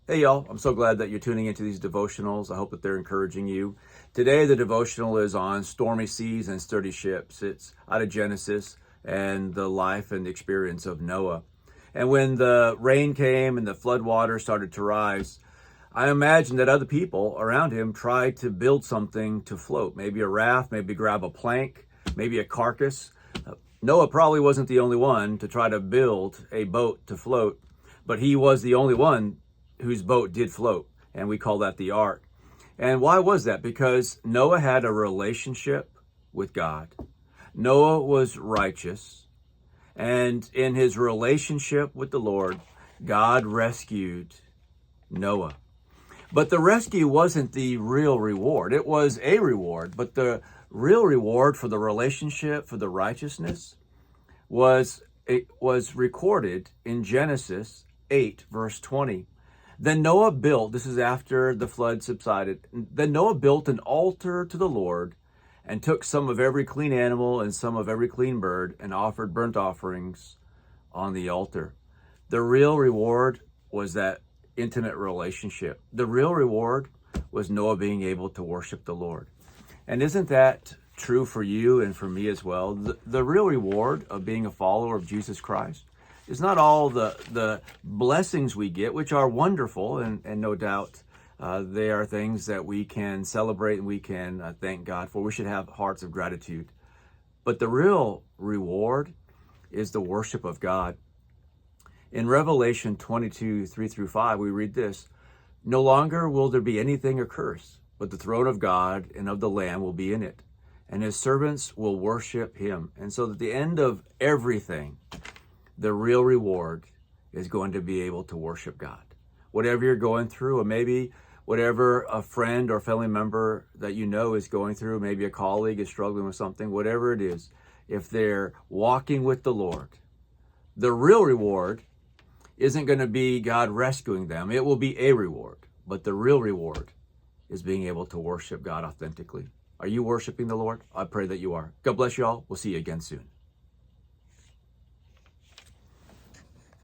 Hey y'all, I'm so glad that you're tuning into these devotionals. I hope that they're encouraging you. Today the devotional is on stormy seas and sturdy ships. It's out of Genesis and the life and experience of Noah. And when the rain came and the flood water started to rise, I imagine that other people around him tried to build something to float, maybe a raft, maybe grab a plank, maybe a carcass. Noah probably wasn't the only one to try to build a boat to float, but he was the only one whose boat did float, and we call that the ark. And why was that? Because Noah had a relationship with God. Noah was righteous, and in his relationship with the Lord, God rescued Noah. But the rescue wasn't the real reward. It was a reward, but the real reward for the relationship, for the righteousness, was recorded in Genesis 8, verse 20. Then Noah built, this is after the flood subsided, then Noah built an altar to the Lord and took some of every clean animal and some of every clean bird and offered burnt offerings on the altar. The real reward was that intimate relationship. The real reward was Noah being able to worship the Lord. And isn't that true for you and for me as well? The real reward of being a follower of Jesus Christ is not all the blessings we get, which are wonderful, and no doubt they are things that we can celebrate and we can thank God for. We should have hearts of gratitude. But the real reward is the worship of God. In Revelation 22, 3 through 5, we read this: "No longer will there be anything accursed, but the throne of God and of the Lamb will be in it, and his servants will worship him." And so at the end of everything, the real reward is going to be able to worship God. Whatever you're going through, or maybe whatever a friend or family member that you know is going through, maybe a colleague is struggling with something, whatever it is, if they're walking with the Lord, the real reward isn't going to be God rescuing them. It will be a reward, but the real reward is being able to worship God authentically. Are you worshiping the Lord? I pray that you are. God bless you all. We'll see you again soon.